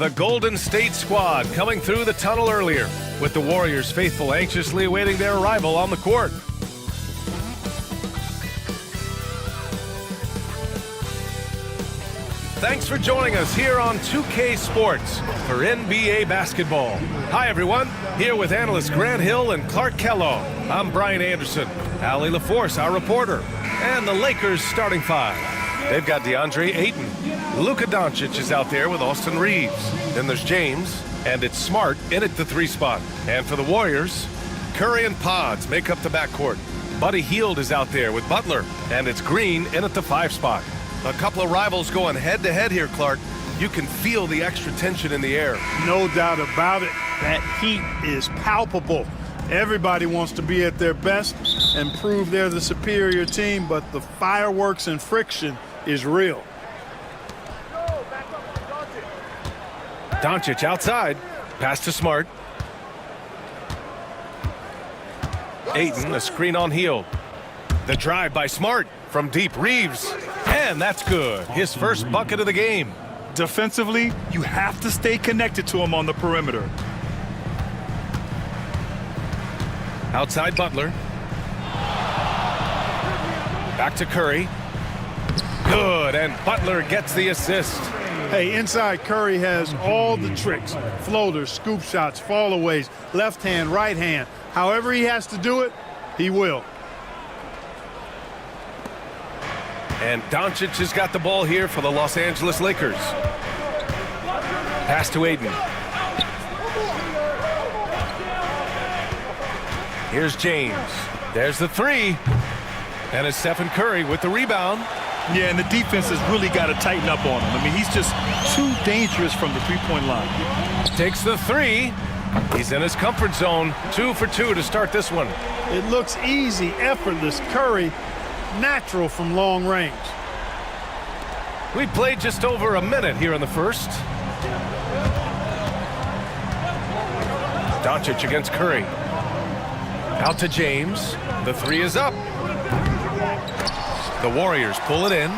The Golden State squad coming through the tunnel earlier, with the Warriors faithful anxiously awaiting their arrival on the court. Thanks for joining us here on 2K Sports for NBA basketball. Hi everyone, here with analysts Grant Hill and Clark Kellogg. I'm Brian Anderson, Allie LaForce, our reporter, and the Lakers starting five. They've got DeAndre Ayton. Luka Doncic is out there with Austin Reeves. Then there's James, and it's Smart in at the 3 spot. And for the Warriors, Curry and Pods make up the backcourt. Buddy Hield is out there with Butler, and it's Green in at the 5 spot. A couple of rivals going head-to-head here, Clark. You can feel the extra tension in the air. No doubt about it. That heat is palpable. Everybody wants to be at their best and prove they're the superior team, but the fireworks and friction is real. Doncic outside. Pass to Smart. Ayton, a screen on Hield. The drive by Smart from deep. Reeves. And that's good. His first bucket of the game. Defensively, you have to stay connected to him on the perimeter. Outside Butler. Back to Curry. Good, and Butler gets the assist. Hey, inside Curry has all the tricks. Floaters, scoop shots, fallaways, left hand, right hand. However he has to do it, he will. And Doncic has got the ball here for the Los Angeles Lakers. Pass to Ayton. Here's James. There's the 3. And it's Stephen Curry with the rebound. Yeah, and the defense has really got to tighten up on him. I mean, he's just too dangerous from the three-point line. Takes the 3. He's in his comfort zone. 2 for 2 to start this one. It looks easy, effortless. Curry, natural from long range. We played just over a minute here in the first. Doncic against Curry. Out to James. The 3 is up. The Warriors pull it in.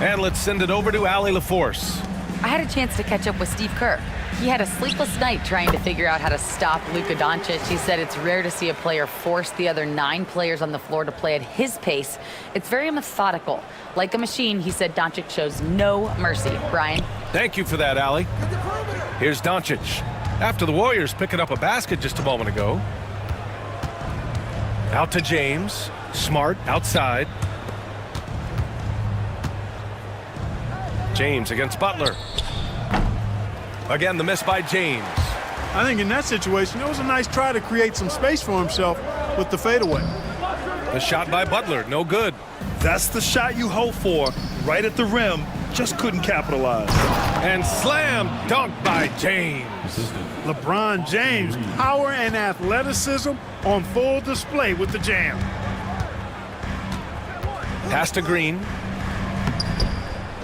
And let's send it over to Allie LaForce. I had a chance to catch up with Steve Kerr. He had a sleepless night trying to figure out how to stop Luka Doncic. He said it's rare to see a player force the other 9 players on the floor to play at his pace. It's very methodical. Like a machine, he said Doncic shows no mercy. Brian? Thank you for that, Allie. Here's Doncic. After the Warriors picking up a basket just a moment ago. Out to James. Smart outside. James against Butler. Again, the miss by James. I think in that situation, it was a nice try to create some space for himself with the fadeaway. The shot by Butler, no good. That's the shot you hope for. Right at the rim, just couldn't capitalize. And slam dunk by James. LeBron James, power and athleticism on full display with the jam. Pass to Green.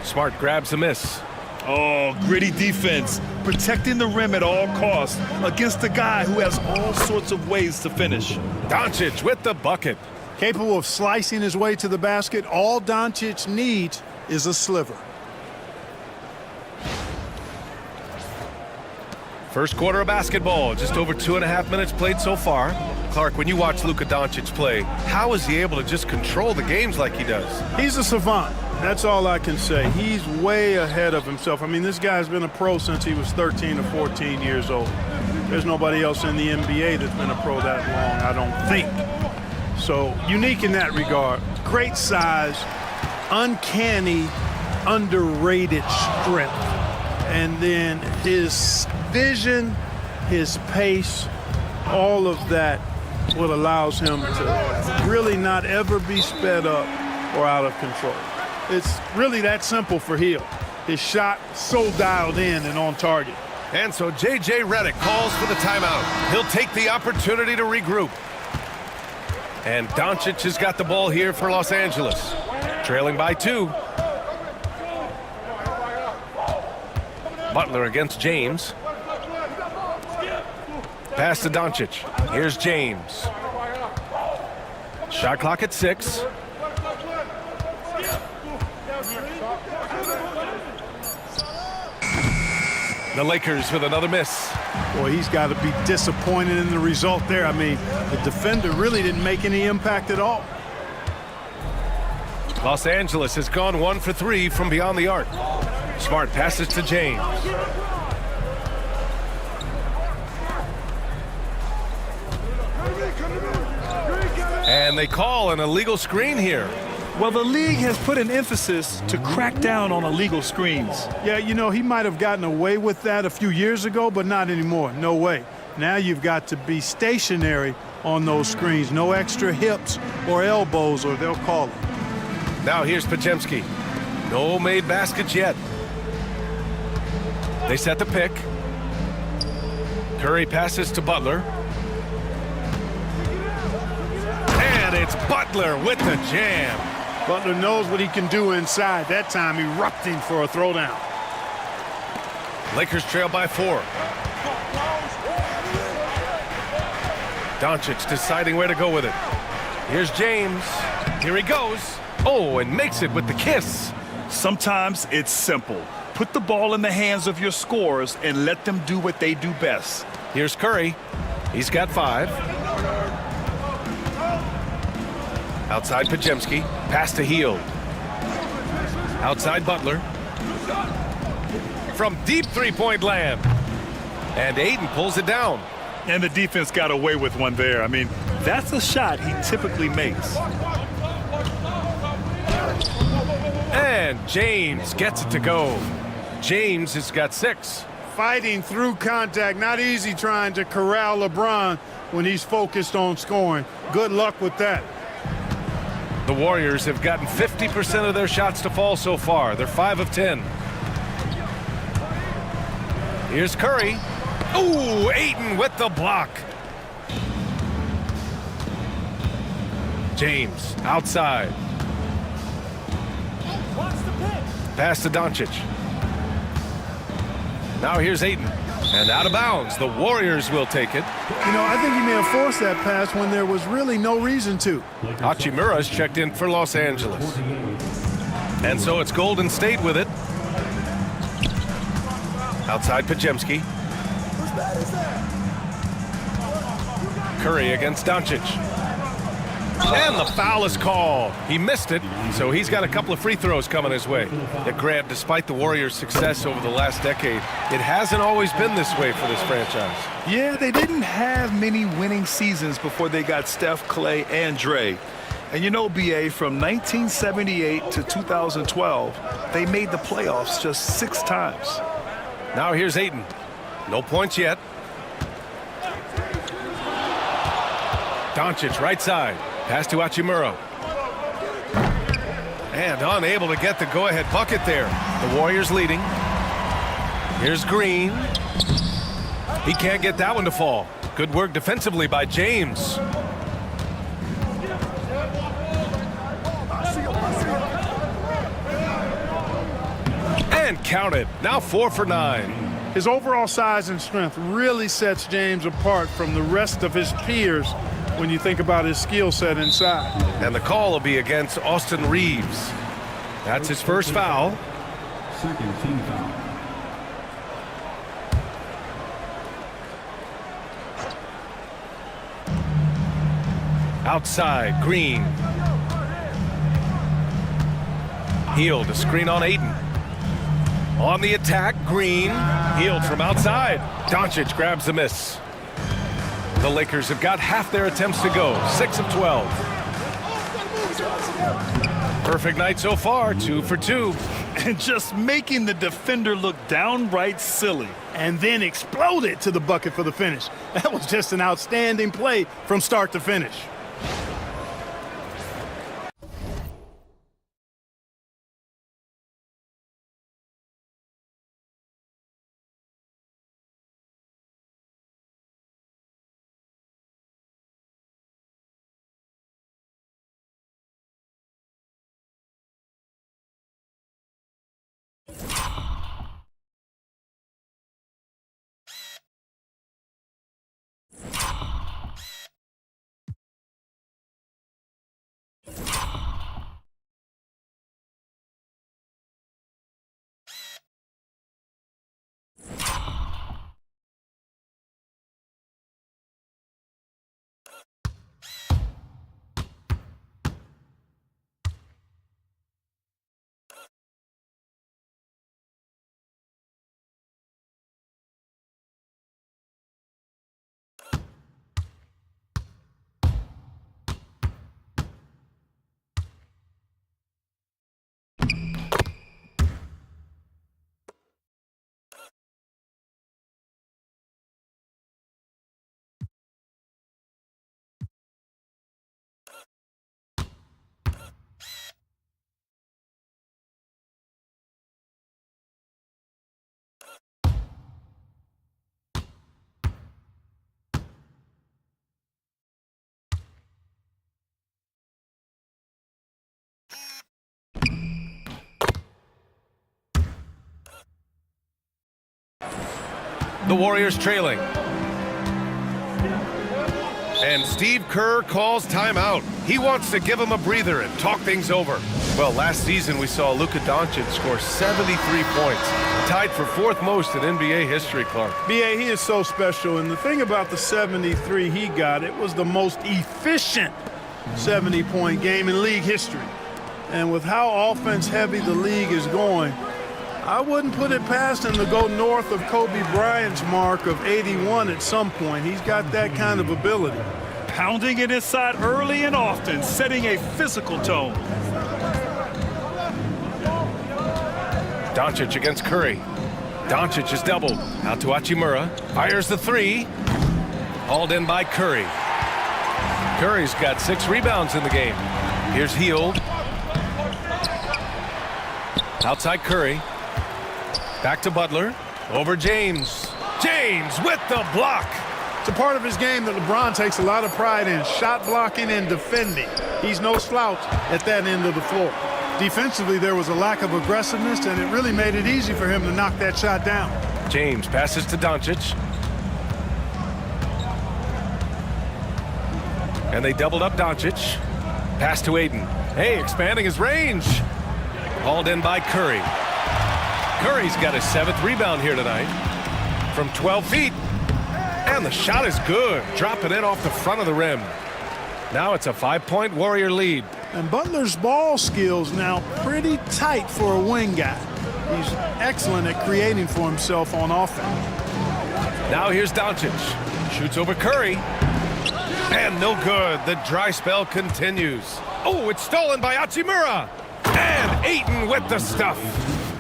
Smart grabs the miss. Oh, gritty defense. Protecting the rim at all costs against a guy who has all sorts of ways to finish. Doncic with the bucket. Capable of slicing his way to the basket, all Doncic needs is a sliver. First quarter of basketball, just over 2.5 minutes played so far. Clark, when you watch Luka Doncic play, how is he able to just control the games like he does? He's a savant. That's all I can say. He's way ahead of himself. I mean, this guy's been a pro since he was 13 or 14 years old. There's nobody else in the NBA that's been a pro that long, I don't think. So unique in that regard. Great size, uncanny, underrated strength. And then his vision, his pace, all of that what allows him to really not ever be sped up or out of control. It's really that simple for Hill. His shot so dialed in and on target. And so J.J. Redick calls for the timeout. He'll take the opportunity to regroup. And Doncic has got the ball here for Los Angeles. Trailing by 2. Butler against James. Pass to Doncic. Here's James. Shot clock at 6. The Lakers with another miss. Boy, he's got to be disappointed in the result there. I mean, the defender really didn't make any impact at all. Los Angeles has gone 1 for 3 from beyond the arc. Smart passes to James. And they call an illegal screen here. Well, the league has put an emphasis to crack down on illegal screens. Yeah, you know, he might have gotten away with that a few years ago, but not anymore. No way. Now you've got to be stationary on those screens. No extra hips or elbows, or they'll call it. Now here's Podziemski. No made baskets yet. They set the pick. Curry passes to Butler. And it's Butler with the jam. Butler knows what he can do inside. That time erupting for a throwdown. Lakers trail by 4. Doncic deciding where to go with it. Here's James. Here he goes. Oh, and makes it with the kiss. Sometimes it's simple. Put the ball in the hands of your scorers and let them do what they do best. Here's Curry. He's got 5. Outside Podziemski. Pass to Hield. Outside Butler. From deep three-point land. And Ayton pulls it down. And the defense got away with one there. I mean, that's a shot he typically makes. And James gets it to go. James has got 6. Fighting through contact. Not easy trying to corral LeBron when he's focused on scoring. Good luck with that. The Warriors have gotten 50% of their shots to fall so far. They're 5 of 10. Here's Curry. Ooh, Ayton with the block. James outside. Pass to Doncic. Now here's Ayton. And out of bounds. The Warriors will take it. You know, I think he may have forced that pass when there was really no reason to. Hachimura's checked in for Los Angeles. And so it's Golden State with it. Outside Podziemski. Curry against Doncic. And the foul is called. He missed it, so he's got a couple of free throws coming his way. But Grant, despite the Warriors' success over the last decade, it hasn't always been this way for this franchise. Yeah, they didn't have many winning seasons before they got Steph, Clay, and Dre. And you know, B.A., from 1978 to 2012, they made the playoffs just 6 times. Now here's Ayton. No points yet. Doncic right side. Pass to Hachimura. And unable to get the go-ahead bucket there. The Warriors leading. Here's Green. He can't get that one to fall. Good work defensively by James. And counted. Now 4 for 9. His overall size and strength really sets James apart from the rest of his peers when you think about his skill set inside. And the call will be against Austin Reeves. That's his first foul. Second team foul. Outside, Green. Hield, a screen on Ayton. On the attack, Green. Hield from outside. Doncic grabs the miss. The Lakers have got half their attempts to go, 6 of 12. Perfect night so far, 2 for 2. And just making the defender look downright silly. And then exploded to the bucket for the finish. That was just an outstanding play from start to finish. The Warriors trailing. And Steve Kerr calls timeout. He wants to give him a breather and talk things over. Well, last season we saw Luka Doncic score 73 points, tied for 4th most in NBA history, Clark. B.A., he is so special, and the thing about the 73 he got, it was the most efficient 70-point game in league history. And with how offense-heavy the league is going, I wouldn't put it past him to go north of Kobe Bryant's mark of 81 at some point. He's got that kind of ability. Pounding it inside early and often, setting a physical tone. Doncic against Curry. Doncic is doubled. Out to Hachimura. Fires the 3. Hauled in by Curry. Curry's got 6 rebounds in the game. Here's Hield. Outside Curry. Back to Butler. Over James. James with the block. It's a part of his game that LeBron takes a lot of pride in, shot blocking and defending. He's no slouch at that end of the floor. Defensively, there was a lack of aggressiveness, and it really made it easy for him to knock that shot down. James passes to Doncic. And they doubled up Doncic. Pass to Aiden. Hey, expanding his range. Hauled in by Curry. Curry's got his 7th rebound here tonight from 12 feet. And the shot is good, dropping in off the front of the rim. Now it's a 5-point Warrior lead. And Butler's ball skills now pretty tight for a wing guy. He's excellent at creating for himself on offense. Now here's Doncic. Shoots over Curry. And no good. The dry spell continues. Oh, it's stolen by Hachimura. And Ayton with the stuff.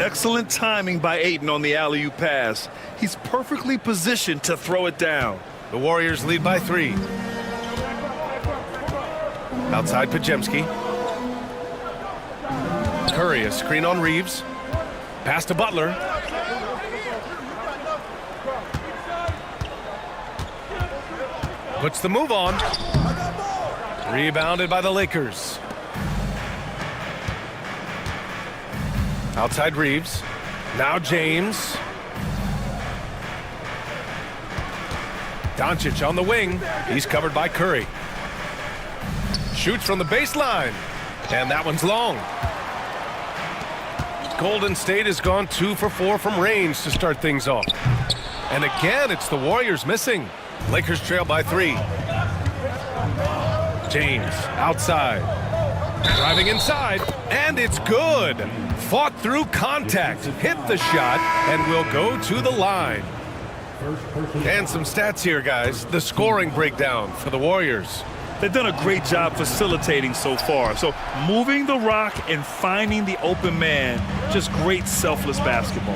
Excellent timing by Ayton on the alley-oop pass. He's perfectly positioned to throw it down. The Warriors lead by 3. Outside Pajemski. Curry, a screen on Reeves. Pass to Butler. Puts the move on. Rebounded by the Lakers. Outside Reeves. Now James. Doncic on the wing. He's covered by Curry. Shoots from the baseline. And that one's long. Golden State has gone 2 for 4 from range to start things off. And again, it's the Warriors missing. Lakers trail by 3. James outside. Driving inside. And it's good. Fought through contact. Hit the shot and will go to the line. And some stats here, guys. The scoring breakdown for the Warriors. They've done a great job facilitating so far. So moving the rock and finding the open man, just great selfless basketball.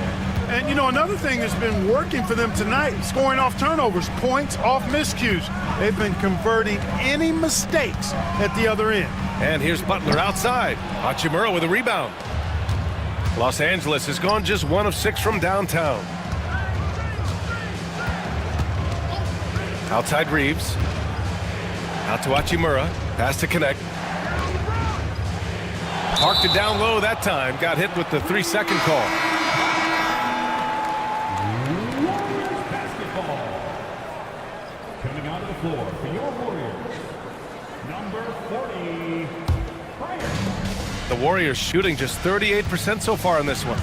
And, you know, another thing that's been working for them tonight, scoring off turnovers, points off miscues. They've been converting any mistakes at the other end. And here's Butler outside. Hachimura with a rebound. Los Angeles has gone just 1 of 6 from downtown. Outside Reeves. Out to Hachimura. Pass to Connect. Parked it down low that time. Got hit with the 3-second call. Coming onto the floor for your Warriors, number 40, Bryant. The Warriors shooting just 38% so far in this one.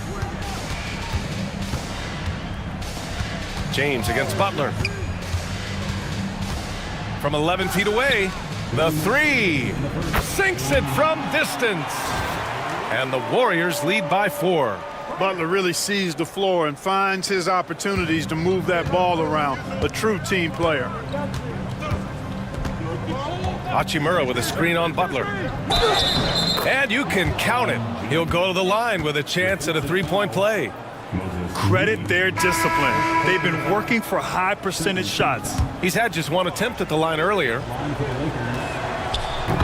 James against Butler. From 11 feet away, the 3 sinks it from distance. And the Warriors lead by 4. Butler really sees the floor and finds his opportunities to move that ball around. A true team player. Hachimura with a screen on Butler. And you can count it. He'll go to the line with a chance at a 3-point play. Credit their discipline. They've been working for high percentage shots. He's had just 1 attempt at the line earlier.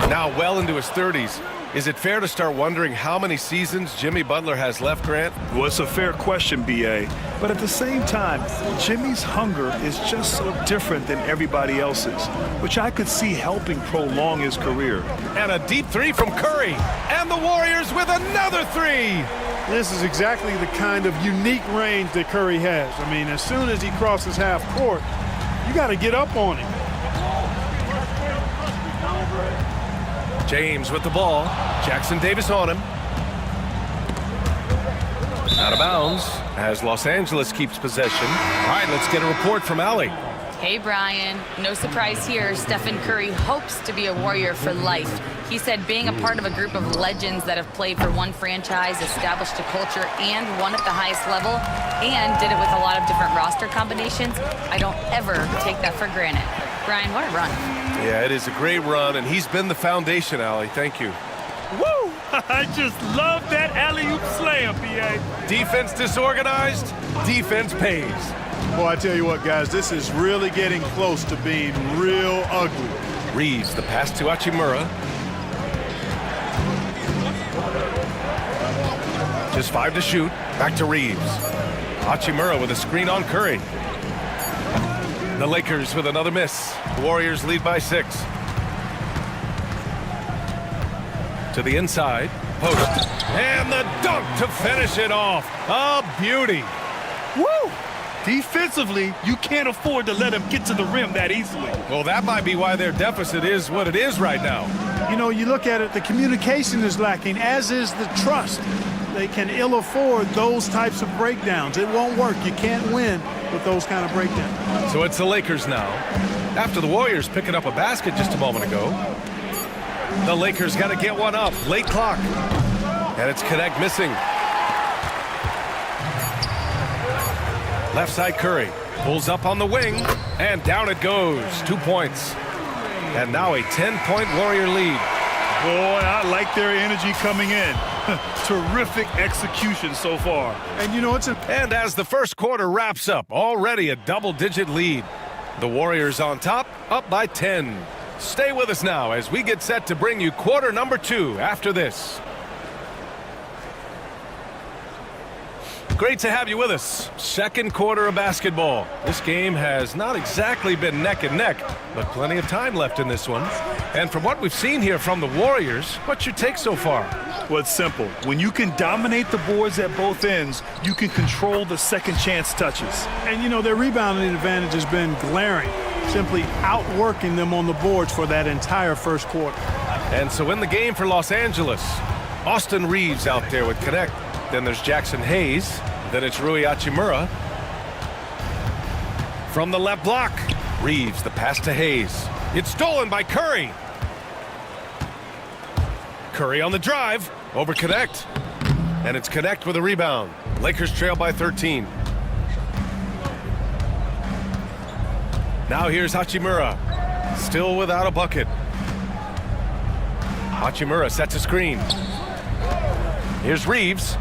Now well into his 30s. Is it fair to start wondering how many seasons Jimmy Butler has left, Grant? Well, it's a fair question, B.A. But at the same time, Jimmy's hunger is just so different than everybody else's, which I could see helping prolong his career. And a deep 3 from Curry. And the Warriors with another 3. This is exactly the kind of unique range that Curry has. I mean, as soon as he crosses half court, you got to get up on him. James with the ball. Jackson Davis on him. Out of bounds as Los Angeles keeps possession. All right, let's get a report from Allie. Hey, Brian. No surprise here. Stephen Curry hopes to be a Warrior for life. He said being a part of a group of legends that have played for one franchise, established a culture, and won at the highest level, and did it with a lot of different roster combinations, I don't ever take that for granted. Brian, what a run. Yeah, it is a great run, and he's been the foundation, Allie. Thank you. Woo! I just love that alley-oop slam, B.A. Defense disorganized, defense pays. Boy, I tell you what, guys, this is really getting close to being real ugly. Reeves, the pass to Hachimura. Just 5 to shoot. Back to Reeves. Hachimura with a screen on Curry. The Lakers with another miss. The Warriors lead by 6. To the inside. Post. And the dunk to finish it off. A beauty. Woo! Defensively, you can't afford to let him get to the rim that easily. Well, that might be why their deficit is what it is right now. You know, you look at it, the communication is lacking, as is the trust. They can ill afford those types of breakdowns. It won't work. You can't win with those kind of breakdowns. So it's the Lakers now. After the Warriors picking up a basket just a moment ago, the Lakers got to get one up. Late clock. And it's Connect missing. Left side Curry pulls up on the wing, and down it goes. 2 points. And now a 10-point Warrior lead. Boy, I like their energy coming in. Terrific execution so far. And you know, And as the first quarter wraps up, already a double-digit lead. The Warriors on top, up by 10. Stay with us now as we get set to bring you quarter number 2 after this. Great to have you with us. Second quarter of basketball. This game has not exactly been neck and neck, but plenty of time left in this one. And from what we've seen here from the Warriors, what's your take so far? Well, it's simple. When you can dominate the boards at both ends, you can control the second chance touches. And you know, their rebounding advantage has been glaring, simply outworking them on the boards for that entire first quarter. And so in the game for Los Angeles, Austin Reeves out there with Connect. Then there's Jackson Hayes. Then it's Rui Hachimura. From the left block, Reeves, the pass to Hayes. It's stolen by Curry. Curry on the drive, over Connect. And it's Connect with a rebound. Lakers trail by 13. Now here's Hachimura, still without a bucket. Hachimura sets a screen. Here's Reeves.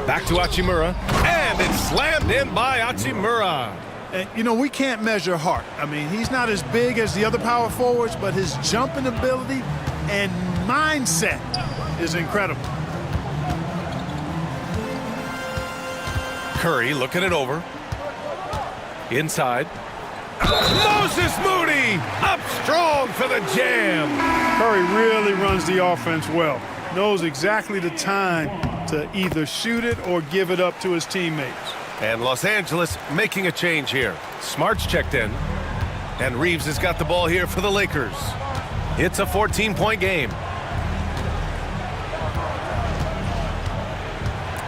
Back to Hachimura. And it's slammed in by Hachimura. And, you know, we can't measure heart. I mean, he's not as big as the other power forwards, but his jumping ability and mindset is incredible. Curry looking it over. Inside. Moses Moody up strong for the jam. Curry really runs the offense well. Knows exactly the time to either shoot it or give it up to his teammates. And Los Angeles making a change here. Smart's checked in. And Reeves has got the ball here for the Lakers. It's a 14-point game.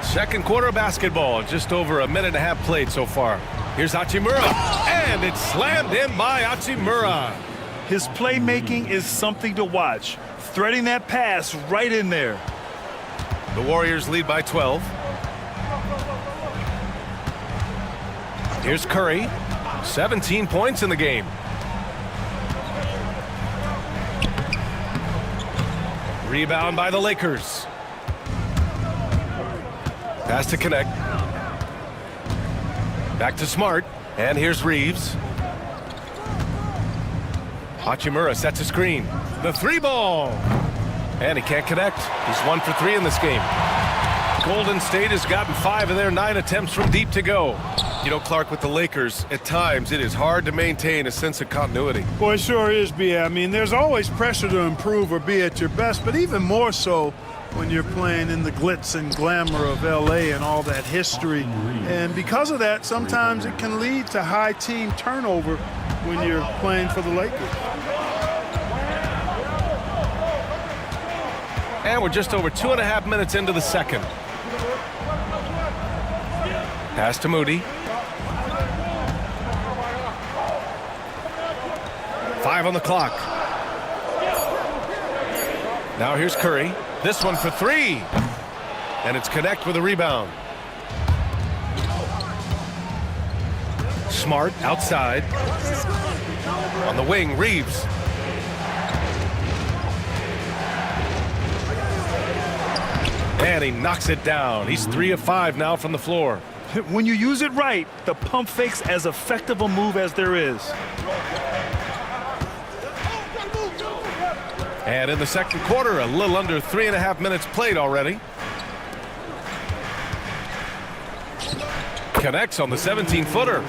Second quarter basketball, just over a minute and a half played so far. Here's Hachimura, and it's slammed in by Hachimura. His playmaking is something to watch. Threading that pass right in there. The Warriors lead by 12. Here's Curry, 17 points in the game. Rebound by the Lakers. Pass to connect. Back to Smart. And here's Reeves. Hachimura sets a screen. The three ball. And he can't connect. He's 1 for 3 in this game. Golden State has gotten 5 of their 9 attempts from deep to go. You know, Clark, with the Lakers, at times it is hard to maintain a sense of continuity. Boy, it sure is, B.A. I mean, there's always pressure to improve or be at your best, but even more so when you're playing in the glitz and glamour of L.A. and all that history. And because of that, sometimes it can lead to high team turnover when you're playing for the Lakers. And we're just over 2.5 minutes into the second. Pass to Moody. 5 on the clock. Now here's Curry. This one for 3. And it's connect with a rebound. Smart outside. On the wing, Reeves. And he knocks it down. He's 3 of 5 now from the floor. When you use it right, the pump fake's as effective a move as there is. And in the second quarter, a little under 3.5 minutes played already. Connects on the 17-footer.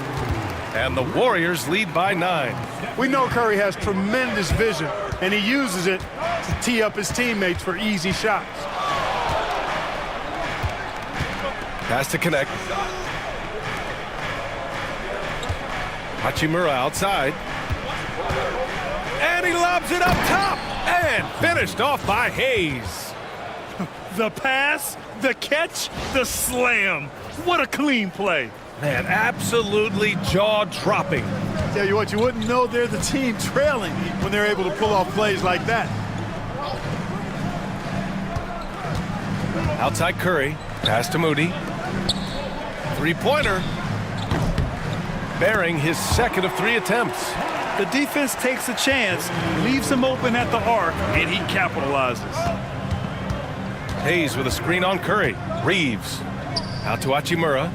And the Warriors lead by 9. We know Curry has tremendous vision, and he uses it to tee up his teammates for easy shots. Pass to connect. Hachimura outside. And he lobs it up top. And finished off by Hayes. The pass, the catch, the slam. What a clean play. Man, absolutely jaw-dropping. Tell you what, you wouldn't know they're the team trailing when they're able to pull off plays like that. Outside Curry. Pass to Moody. Three-pointer. Bearing his second of 3 attempts. The defense takes a chance, leaves him open at the arc, and he capitalizes. Hayes with a screen on Curry. Reeves. Out to Hachimura.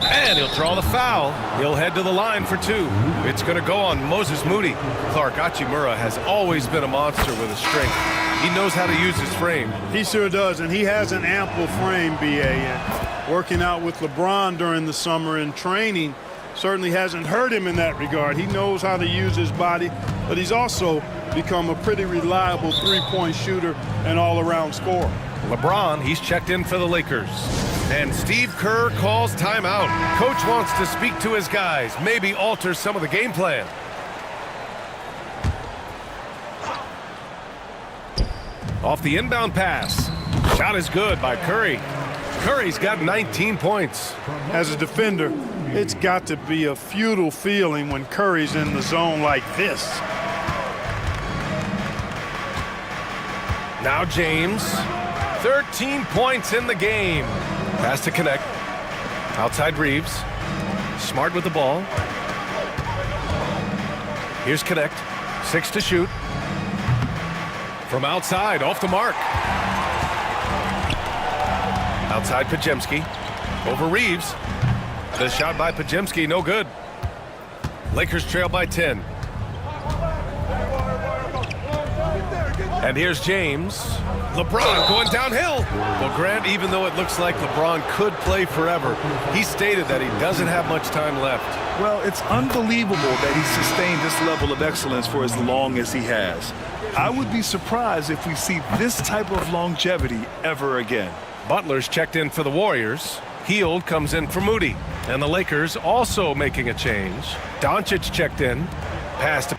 And he'll draw the foul. He'll head to the line for 2. It's going to go on Moses Moody. Clark, Hachimura has always been a monster with his strength. He knows how to use his frame. He sure does, and he has an ample frame, B.A. And working out with LeBron during the summer and training certainly hasn't hurt him in that regard. He knows how to use his body, but he's also become a pretty reliable three-point shooter and all-around scorer. LeBron, he's checked in for the Lakers. And Steve Kerr calls timeout. Coach wants to speak to his guys, maybe alter some of the game plan. Off the inbound pass. Shot is good by Curry. Curry's got 19 points. As a defender, it's got to be a futile feeling when Curry's in the zone like this. Now James. 13 points in the game. Pass to connect. Outside Reeves. Smart with the ball. Here's Connect. 6 to shoot. From outside, off the mark. Outside Pajemski. Over Reeves. The shot by Pajemski, no good. Lakers trail by 10. And here's James. LeBron going downhill. Well, Grant, even though it looks like LeBron could play forever, he stated that he doesn't have much time left. Well, it's unbelievable that he sustained this level of excellence for as long as he has. I would be surprised if we see this type of longevity ever again. Butler's checked in for the Warriors. Hield comes in for Moody. And the Lakers also making a change. Doncic checked in. Pass to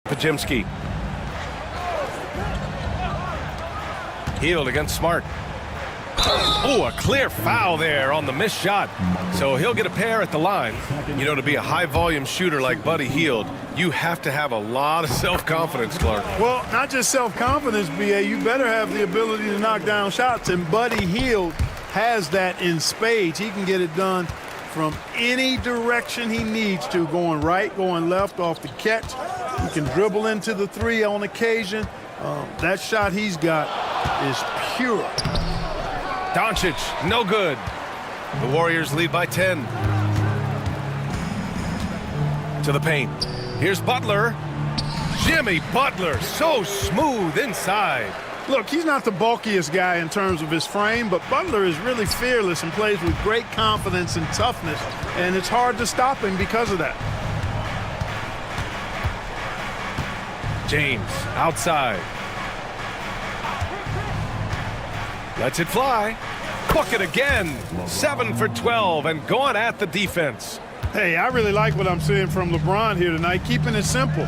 Pajemski. Hield against Smart. Oh, a clear foul there on the missed shot. So he'll get a pair at the line. You know, to be a high-volume shooter like Buddy Hield, you have to have a lot of self-confidence, Clark. Well, not just self-confidence, B.A. You better have the ability to knock down shots, and Buddy Hield has that in spades. He can get it done from any direction he needs to, going right, going left, off the catch. He can dribble into the three on occasion. That shot he's got is pure. Doncic, no good. The Warriors lead by 10. To the paint. Here's Butler. Jimmy Butler, so smooth inside. Look, he's not the bulkiest guy in terms of his frame, but Butler is really fearless and plays with great confidence and toughness, and it's hard to stop him because of that. James, outside. Lets it fly. Book it again. 7 for 12 and going at the defense. Hey, I really like what I'm seeing from LeBron here tonight, keeping it simple.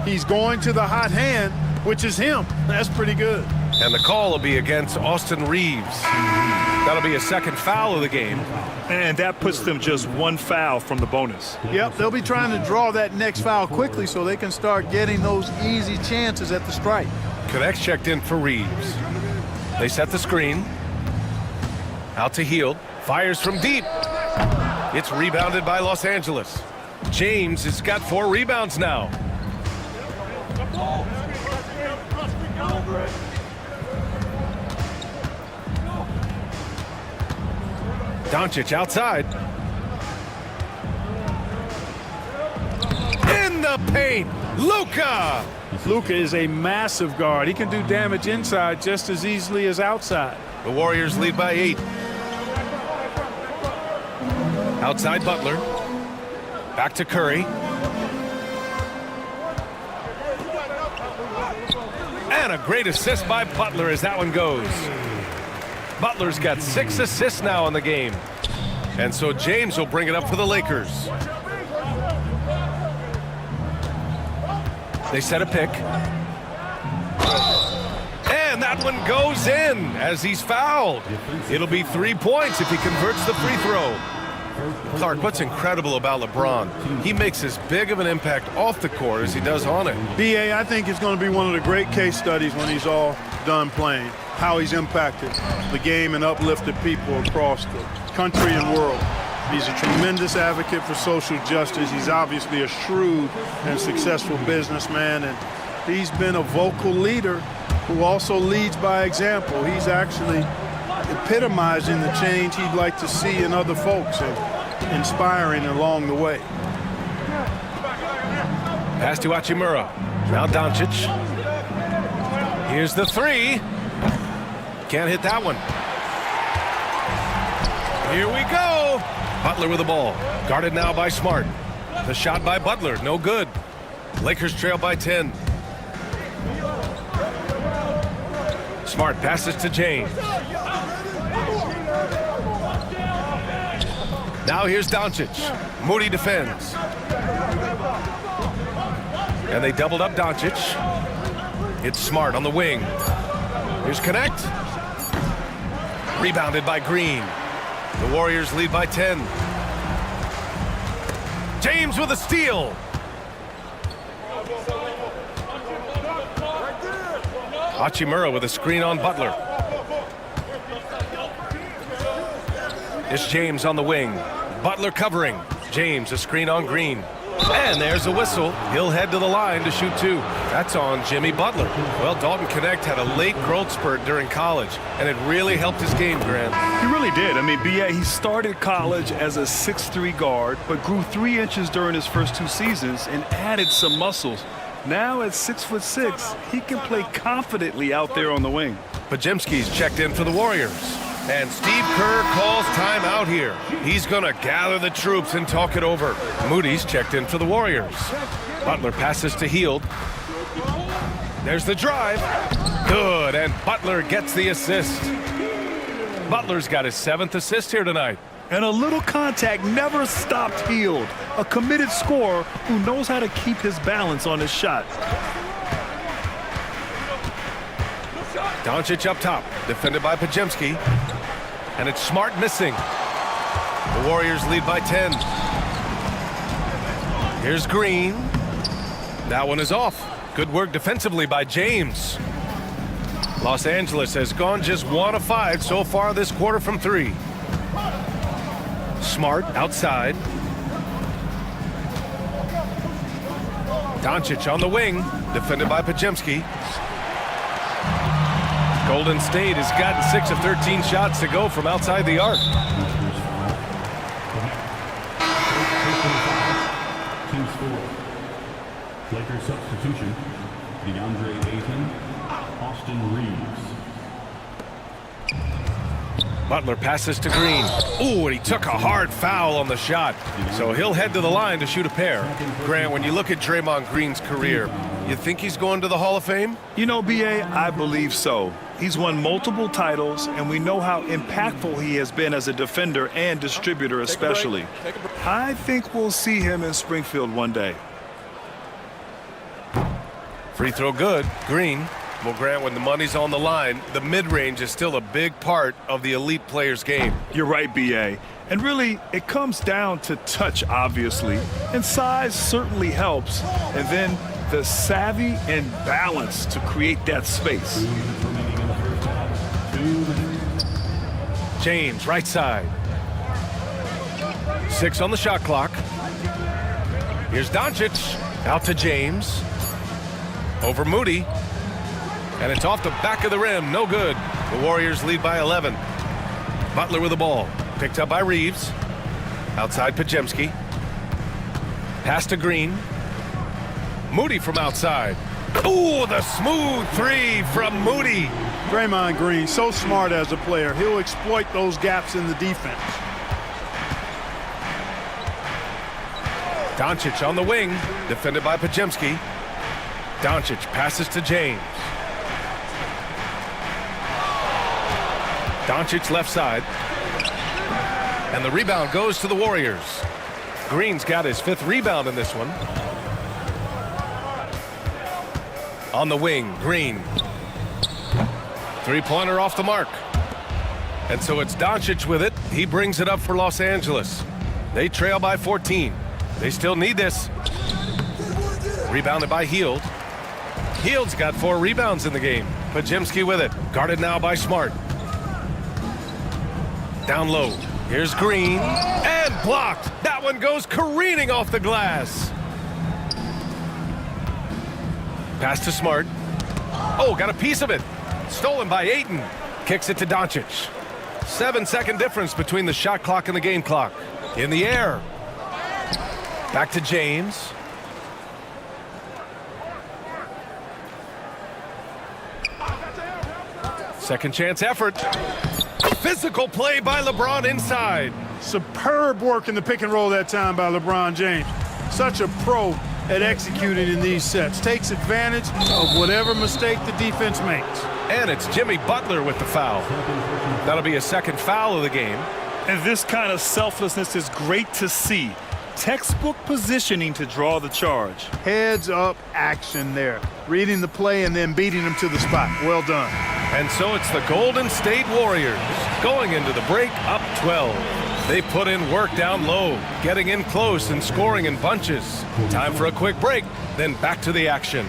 He's going to the hot hand, which is him. That's pretty good. And the call will be against Austin Reeves. That'll be a second foul of the game. And that puts them just one foul from the bonus. Yep, they'll be trying to draw that next foul quickly so they can start getting those easy chances at the strike. Connects checked in for Reeves. They set the screen. Out to Hield. Fires from deep. It's rebounded by Los Angeles. James has got 4 rebounds now. Doncic outside. In the paint, Luka. Luka is a massive guard. He can do damage inside just as easily as outside. The Warriors lead by 8. Outside Butler. Back to Curry. And a great assist by Butler as that one goes. Butler's got 6 assists now in the game. And so James will bring it up for the Lakers. They set a pick. And that one goes in as he's fouled. It'll be 3 points if he converts the free throw. Clark, what's incredible about LeBron, he makes as big of an impact off the court as he does on it. B.A., I think it's going to be one of the great case studies when he's all done playing, how he's impacted the game and uplifted people across the country and world. He's a tremendous advocate for social justice. He's obviously a shrewd and successful businessman, and he's been a vocal leader who also leads by example. He's actually epitomizing the change he'd like to see in other folks and inspiring along the way. Pass to Hachimura. Now Doncic. Here's the 3. Can't hit that one. Here we go. Butler with the ball. Guarded now by Smart. The shot by Butler, no good. Lakers trail by 10. Smart passes to James. Now here's Doncic. Moody defends. And they doubled up Doncic. It's Smart on the wing. Here's Connect. Rebounded by Green. The Warriors lead by 10. James with a steal. Hachimura with a screen on Butler. It's James on the wing. Butler covering. James a screen on Green. And there's a whistle. He'll head to the line to shoot 2. That's on Jimmy Butler. Well, Dalton Connect had a late growth spurt during college, and it really helped his game, Grant. He really did. I mean, B.A., he started college as a 6'3" guard, but grew 3 inches during his first 2 seasons and added some muscles. Now at 6'6", he can play confidently out there on the wing. Podziemski's checked in for the Warriors. And Steve Kerr calls timeout here. He's going to gather the troops and talk it over. Moody's checked in for the Warriors. Butler passes to Hield. There's the drive. Good, and Butler gets the assist. Butler's got his 7th assist here tonight. And a little contact never stopped Hield. A committed scorer who knows how to keep his balance on his shot. Doncic up top, defended by Podziemski. And it's Smart missing. The Warriors lead by 10. Here's Green. That one is off. Good work defensively by James. Los Angeles has gone just 1 of 5 so far this quarter from 3. Smart outside. Doncic on the wing, defended by Podziemski. Golden State has gotten 6 of 13 shots to go from outside the arc. Team score. Lakers substitution. DeAndre Ayton, Austin Reeves. Butler passes to Green. Ooh, and he took a hard foul on the shot. So he'll head to the line to shoot a pair. Grant, when you look at Draymond Green's career, you think he's going to the Hall of Fame? You know, B.A., I believe so. He's won multiple titles, and we know how impactful he has been as a defender and distributor especially. I think we'll see him in Springfield one day. Free throw good. Green. Well, Grant, when the money's on the line, the mid-range is still a big part of the elite player's game. You're right, B.A. And really, it comes down to touch, obviously. And size certainly helps. And then the savvy and balance to create that space. James, right side. 6 on the shot clock. Here's Doncic. Out to James. Over Moody. And it's off the back of the rim. No good. The Warriors lead by 11. Butler with the ball. Picked up by Reeves. Outside Podziemski. Pass to Green. Moody from outside. Ooh, the smooth 3 from Moody. Draymond Green, so smart as a player. He'll exploit those gaps in the defense. Doncic on the wing. Defended by Podziemski. Doncic passes to James. Doncic left side. And the rebound goes to the Warriors. Green's got his 5th rebound in this one. On the wing, Green. 3-pointer off the mark. And so it's Doncic with it. He brings it up for Los Angeles. They trail by 14. They still need this. Rebounded by Hield. Hield's got 4 rebounds in the game. Podziemski with it. Guarded now by Smart. Down low. Here's Green. And blocked. That one goes careening off the glass. Pass to Smart. Oh, got a piece of it. Stolen by Ayton. Kicks it to Doncic. 7-second difference between the shot clock and the game clock. In the air. Back to James. Second chance effort. Physical play by LeBron inside. Superb work in the pick and roll that time by LeBron James. Such a pro at executing in these sets. Takes advantage of whatever mistake the defense makes. And it's Jimmy Butler with the foul. That'll be a 2nd foul of the game. And this kind of selflessness is great to see. Textbook positioning to draw the charge. Heads up action there. Reading the play and then beating them to the spot. Well done. And so it's the Golden State Warriors going into the break up 12. They put in work down low, getting in close and scoring in bunches. Time for a quick break, then back to the action.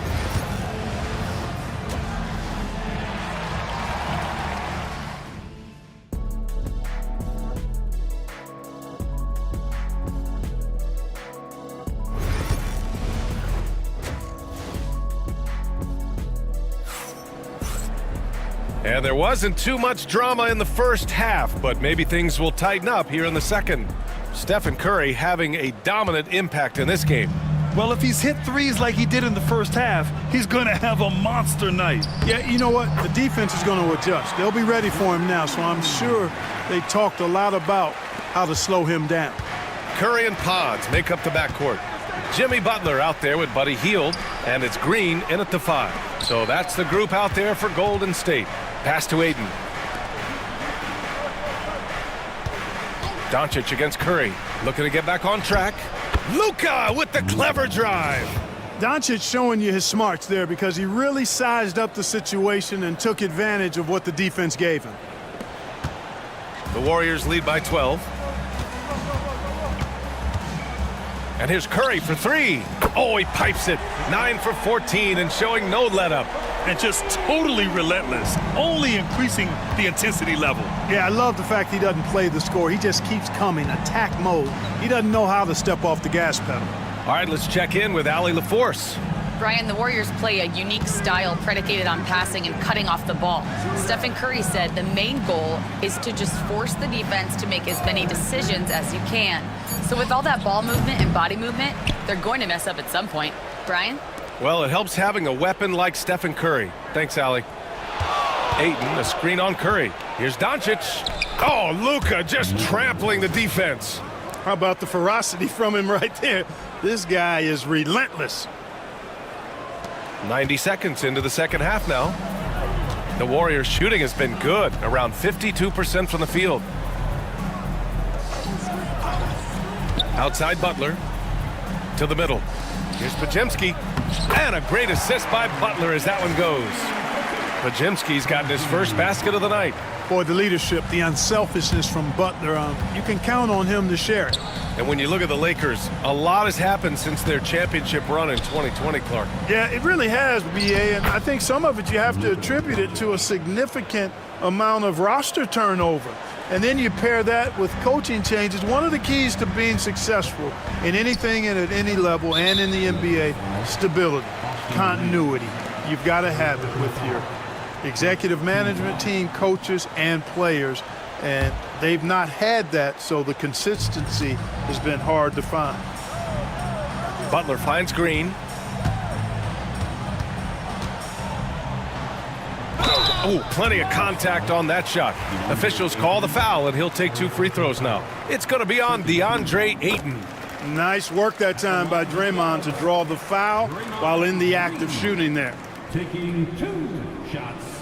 And there wasn't too much drama in the first half, but maybe things will tighten up here in the second. Stephen Curry having a dominant impact in this game. Well, if he's hit threes like he did in the first half, he's going to have a monster night. Yeah, you know what? The defense is going to adjust. They'll be ready for him now, so I'm sure they talked a lot about how to slow him down. Curry and Pods make up the backcourt. Jimmy Butler out there with Buddy Hield, and it's Green in at the 5. So that's the group out there for Golden State. Pass to Aiden. Doncic against Curry, looking to get back on track. Luka with the clever drive. Doncic showing you his smarts there because he really sized up the situation and took advantage of what the defense gave him. The Warriors lead by 12. And here's Curry for 3. Oh, he pipes it. 9 for 14 and showing no let-up. And just totally relentless, only increasing the intensity level. Yeah, I love the fact he doesn't play the score. He just keeps coming, attack mode. He doesn't know how to step off the gas pedal. All right, let's check in with Allie LaForce. Brian, the Warriors play a unique style predicated on passing and cutting off the ball. Stephen Curry said the main goal is to just force the defense to make as many decisions as you can. So with all that ball movement and body movement, they're going to mess up at some point. Brian? Well, it helps having a weapon like Stephen Curry. Thanks, Allie. Ayton, a screen on Curry. Here's Doncic. Oh, Luka just trampling the defense. How about the ferocity from him right there? This guy is relentless. 90 seconds into the second half now. The Warriors' shooting has been good, around 52% from the field. Outside Butler to the middle. Here's Podziemski. And a great assist by Butler as that one goes. Podziemski's gotten his first basket of the night. Boy, the leadership, the unselfishness from Butler, you can count on him to share it. And when you look at the Lakers, a lot has happened since their championship run in 2020, Clark. Yeah, it really has, BA, and I think some of it you have to attribute it to a significant amount of roster turnover. And then you pair that with coaching changes. One of the keys to being successful in anything and at any level and in the NBA, stability, continuity. You've got to have it with your executive management team, coaches, and players. And they've not had that, so the consistency has been hard to find. Butler finds Green. Oh, plenty of contact on that shot. Officials call the foul, and he'll take 2 free throws now. It's going to be on DeAndre Ayton. Nice work that time by Draymond to draw the foul while in the act of shooting there. Taking 2 shots.